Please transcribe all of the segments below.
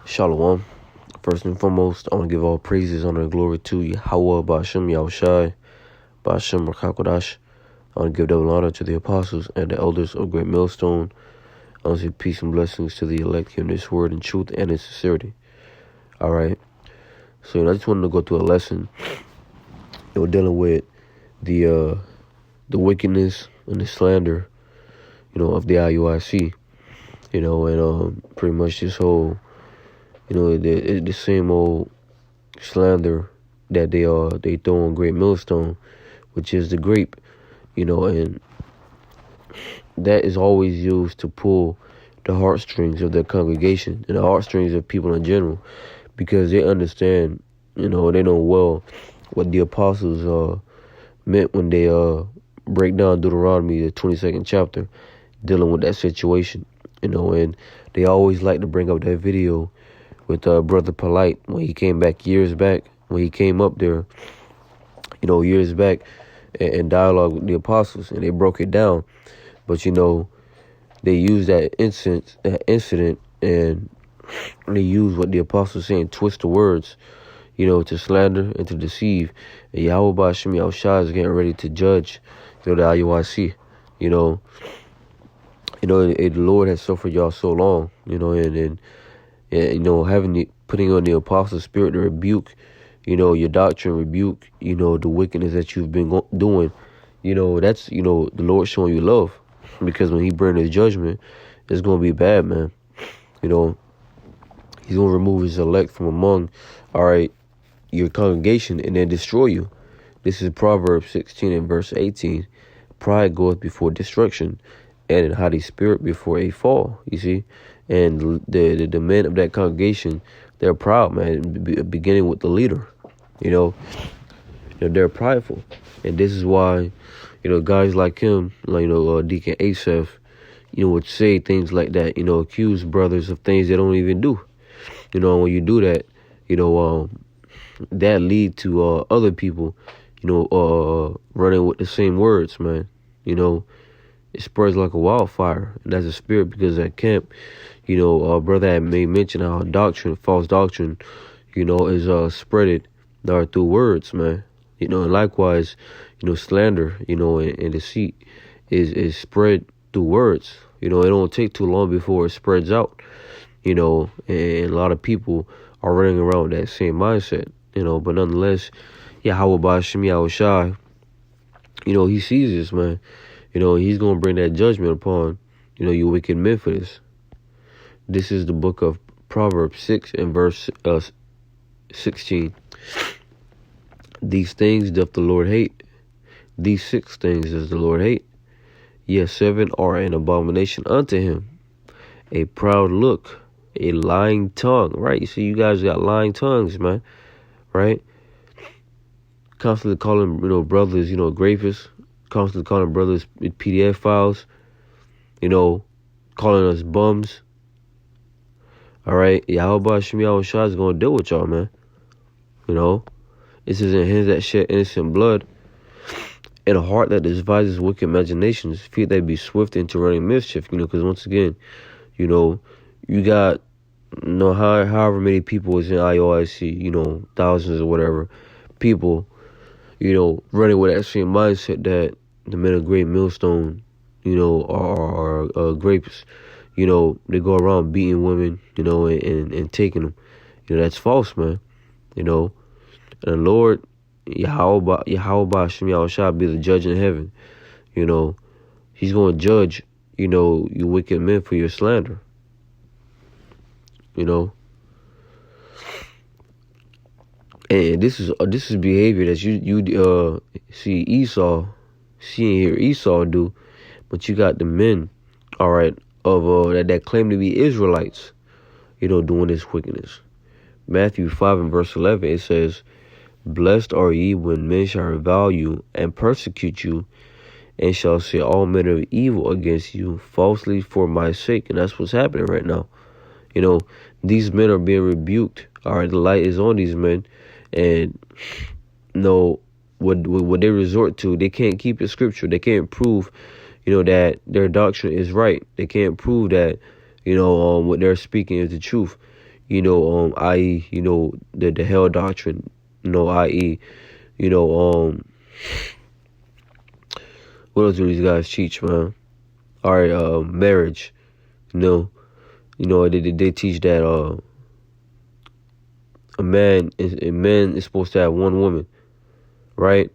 Shalom. First and foremost, I want to give all praises, honor, and glory to Yahweh, Ba'ashem, Yahushai, Ba'ashem, Rakakodash. I want to give double honor to the apostles and the elders of Great Millstone. I want to say peace and blessings to the elect here in this word in truth and in sincerity. All right. So I just wanted to go through a lesson. Dealing with the wickedness and the slander, of the IUIC. And pretty much this whole, the same old slander that they throw on Great Millstone, which is the grape, and that is always used to pull the heartstrings of the congregation and the heartstrings of people in general, because they understand, they know well what the apostles meant when they break down Deuteronomy, the 22nd chapter, dealing with that situation, and they always like to bring up that video with Brother Polite when he came back years back, when he came up there, years back and dialogue with the apostles, and they broke it down. But, they used that incident, and they used what the apostles say and twist the words, to slander and to deceive. And Yahweh Ba'ashem Yahushai is getting ready to judge, the IUIC, the Lord has suffered y'all so long, and putting on the apostles' spirit to rebuke, your doctrine, rebuke, the wickedness that you've been doing. That's, the Lord showing you love, because when he bring his judgment, it's going to be bad, man. He's going to remove his elect from among, your congregation and then destroy you. This is Proverbs 16 and verse 18. Pride goeth before destruction, and an haughty spirit before a fall, you see. And the men of that congregation, they're proud, man, beginning with the leader, they're prideful. And this is why, guys like him, Deacon Asaph, would say things like that, accuse brothers of things they don't even do. And when you do that, that lead to other people, running with the same words, man. It spreads like a wildfire, and that's a spirit, because at camp, brother had made mention how false doctrine, is spreaded through words, man. And likewise, slander, and deceit is spread through words. It don't take too long before it spreads out, and a lot of people are running around with that same mindset, but nonetheless, Yahweh Ba'ashem Yahushai, he sees this, man. He's going to bring that judgment upon, you wicked men for this. This is the book of Proverbs 6 and verse 16. These things doth the Lord hate. These 6 things does the Lord hate. Yes, 7 are an abomination unto him. A proud look, a lying tongue, right? You see, you guys got lying tongues, man, right? Constantly calling, brothers, grapists. Constantly calling brothers with PDF files, calling us bums. All right, Yahweh Ba'ashem Yahushai is going to deal with y'all, man. This is in hands that shed innocent blood, and a heart that devises wicked imaginations, feet that be swift into running mischief, because once again, you got, however many people is in IOIC, thousands or whatever, people, running with that same mindset that the men of Great Millstone, are grapes. They go around beating women, and taking them. That's false, man. And the Lord, Yahweh Ba'ashem Yahushai, be the judge in heaven. He's going to judge, you wicked men for your slander. And this is behavior that you see Esau do, but you got the men, all right, of that claim to be Israelites, doing this wickedness. Matthew 5 and verse 11, it says, blessed are ye when men shall revile you and persecute you, and shall say all manner of evil against you falsely for my sake. And that's what's happening right now. These men are being rebuked. All right, the light is on these men. And what they resort to, they can't keep the scripture. They can't prove, that their doctrine is right. They can't prove that, what they're speaking is the truth. i.e., the hell doctrine, i.e., you know, what else do these guys teach, man? All right, marriage, they teach that a man is supposed to have one woman, right?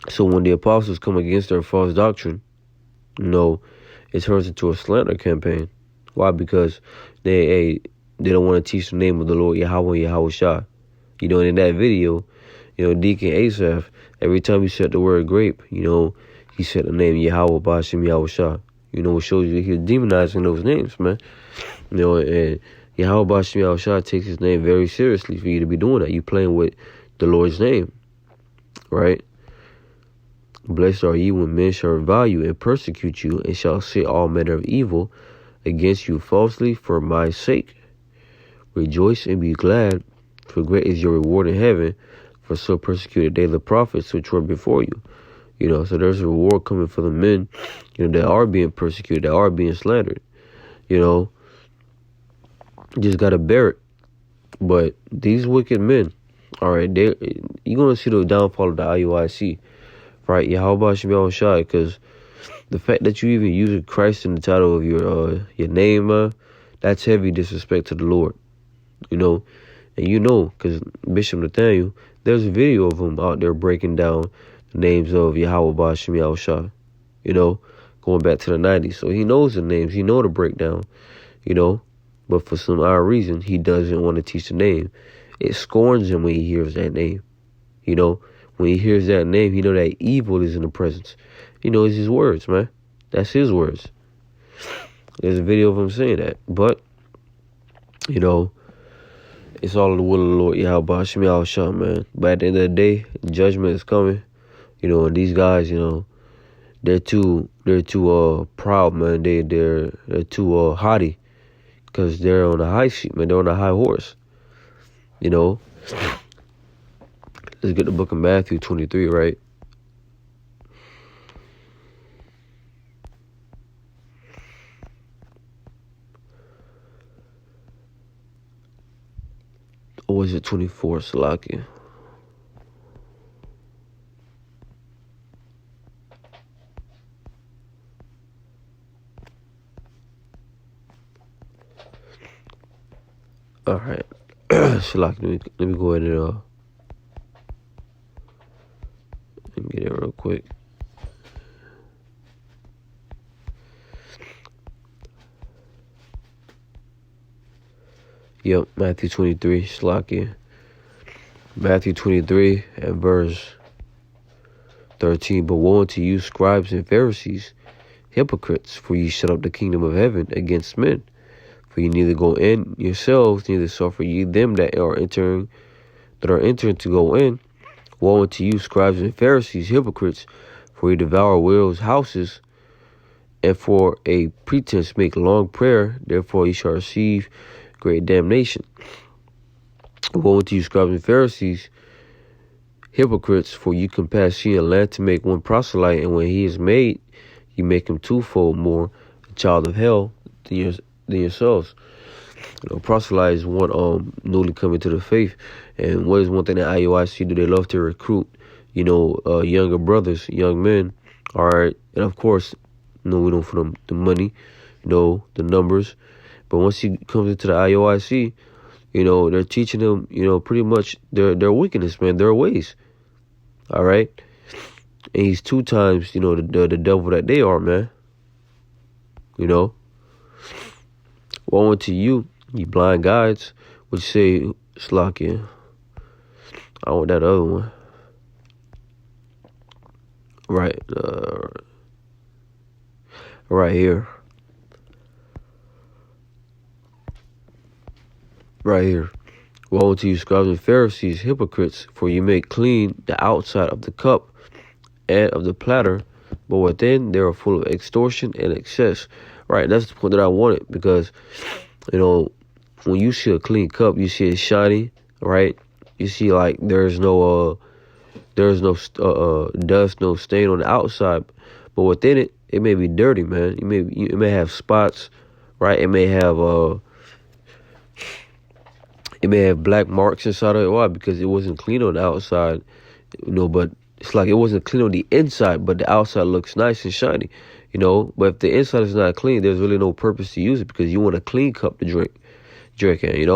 So when the apostles come against their false doctrine, it turns into a slander campaign. Why? Because they don't want to teach the name of the Lord Yahweh Yahushua. And in that video, Deacon Asaph, every time he said the word grape, he said the name Yahweh Bashim Yahushua. It shows you that he's demonizing those names, man. And Yahweh Bashim Yahushua takes his name very seriously for you to be doing that. You playing with the Lord's name, right? Blessed are ye when men shall revile you and persecute you, and shall say all manner of evil against you falsely for my sake. Rejoice and be glad, for great is your reward in heaven, for so persecuted they the prophets which were before you. So there's a reward coming for the men, that are being persecuted, that are being slandered. You just gotta bear it. But these wicked men, all right, you're gonna see the downfall of the IUIC. Right, Yahweh Shai, because the fact that you even use Christ in the title of your name, that's heavy disrespect to the Lord, and because Bishop Nathaniel, there's a video of him out there breaking down the names of Yahweh Bashim Shai, going back to the 90s. So he knows the names, he know the breakdown, but for some odd reason, he doesn't want to teach the name. It scorns him when he hears that name, When he hears that name, he know that evil is in the presence. It's his words, man. That's his words. There's a video of him saying that. But, it's all in the will of the Lord, Yahweh Shemi Shah, man. But at the end of the day, judgment is coming. And these guys, they're too proud, man. They're too haughty, because they're on a high seat, man. They're on a high horse. Let's get the book of Matthew 23, right? Or was it 24, Salaki? All right. Salaki, let me go ahead and get it real quick. Yep, Matthew 23, Slakia. Matthew 23 and verse 13. But woe unto you, scribes and Pharisees, hypocrites, for ye shut up the kingdom of heaven against men. For ye neither go in yourselves, neither suffer ye them that are entering to go in. Woe unto you, scribes and Pharisees, hypocrites, for ye devour widows' houses, and for a pretense make long prayer, therefore ye shall receive great damnation. Woe unto you, scribes and Pharisees, hypocrites, for you compass sea and land to make one proselyte, and when he is made, you make him twofold more a child of hell than yourselves. Proselyte is one newly coming to the faith, and what is one thing that IUIC do? They love to recruit, younger brothers, young men. All right, and of course, we don't for them the money, the numbers. But once he comes into the IOIC, they're teaching him, pretty much their wickedness, man, their ways. All right? And he's 2 times, the devil that they are, man. Woe unto you, you blind guides, which say, Slakia. I want that other one. Right. Right here. Right here. Woe unto you, scribes and Pharisees, hypocrites, for you make clean the outside of the cup and of the platter, but within they are full of extortion and excess. Right, that's the point that I wanted, because, when you see a clean cup, you see it shiny, right? You see, like, there's no dust, no stain on the outside, but within it, it may be dirty, man. It may have spots, right? It may have It may have black marks inside of it. Why? Because it wasn't clean on the outside, but it's like it wasn't clean on the inside, but the outside looks nice and shiny, But if the inside is not clean, there's really no purpose to use it because you want a clean cup to drink in,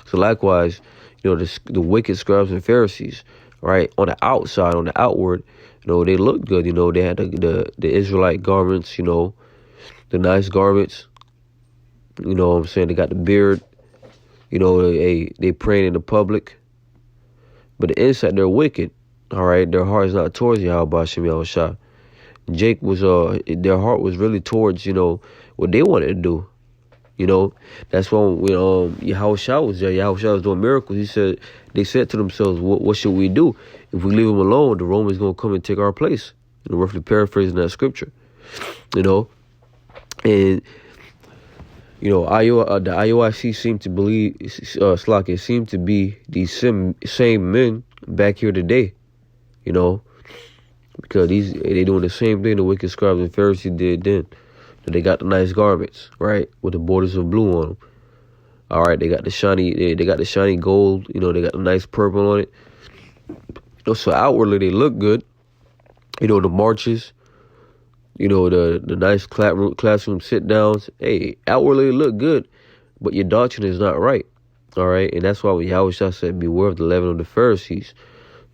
So likewise, the wicked scribes and Pharisees, right? On the outside, on the outward, they looked good, They had the Israelite garments, the nice garments, what I'm saying? They got the beard, they praying in the public. But the inside, they're wicked, all right? Their heart is not towards Yahweh Shem Yahushua. Jake was, their heart was really towards, what they wanted to do. That's when Yahushua was there. Yahushua was doing miracles. They said to themselves, what should we do? If we leave him alone, the Romans going to come and take our place. Roughly paraphrasing that scripture, And, the IOIC seemed to believe, Slack, it seemed to be these same men back here today, because they doing the same thing the wicked scribes and Pharisees did then. They got the nice garments, right, with the borders of blue on them. All right, they got the shiny, they got the shiny gold, they got the nice purple on it. So outwardly they look good, the marches, the nice classroom sit downs. Hey, outwardly they look good, but your doctrine is not right. All right, and that's why when Yahushua said, "Beware of the leaven of the Pharisees,"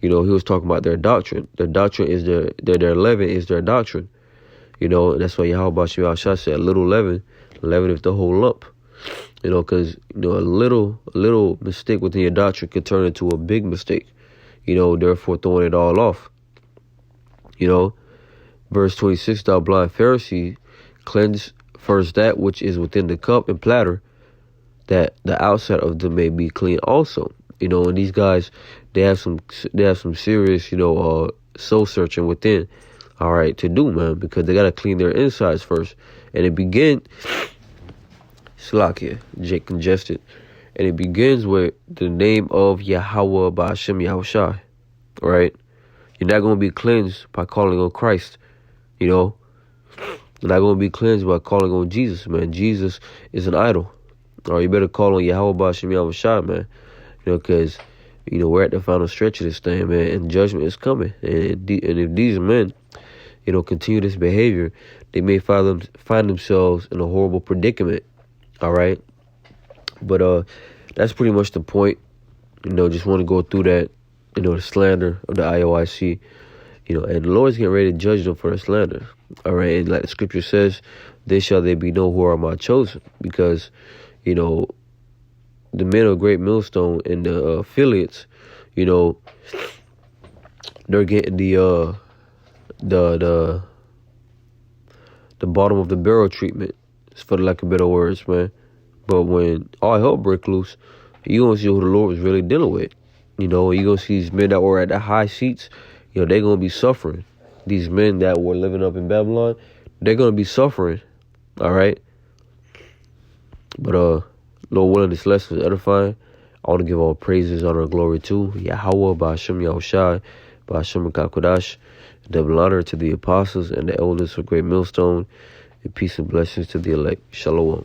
he was talking about their doctrine. Their doctrine is their leaven is their doctrine. And that's why Yahushua said, "Little leaven, leaveneth the whole lump." Because a little mistake within your doctrine could turn into a big mistake. Therefore throwing it all off. Verse 26, thou blind Pharisee, cleanse first that which is within the cup and platter, that the outside of them may be clean also. And these guys, they have some serious, soul searching within, all right, to do, man, because they got to clean their insides first. And it begins, Slakia, Jake congested, and it begins with the name of Yahweh Ba'ashem Yahushai, right? You're not going to be cleansed by calling on Christ, You're not going to be cleansed by calling on Jesus, man. Jesus is an idol. Or you better call on Yahweh Ba'ashem Yahushai, man. Because, we're at the final stretch of this thing, man, and judgment is coming. And if these men, continue this behavior, they may find themselves in a horrible predicament, all right? But that's pretty much the point. Just want to go through that, the slander of the IOIC, and the Lord's getting ready to judge them for the slander, all right? And like the scripture says, then shall they be known who are my chosen, because, the men of Great Millstone and the affiliates, they're getting the bottom of the barrel treatment, for the lack of better words, man. But when all hell break loose, you gonna see who the Lord was really dealing with. You gonna see these men that were at the high seats, they're gonna be suffering. These men that were living up in Babylon, they're gonna be suffering. All right. But Lord willing, this lesson is edifying. I want to give all praises, honor, and glory to Yahweh, Ba'ashem Yahushai, Ba'ashem Kakodash, double honor to the apostles and the elders of Great Millstone, and peace and blessings to the elect. Shalom.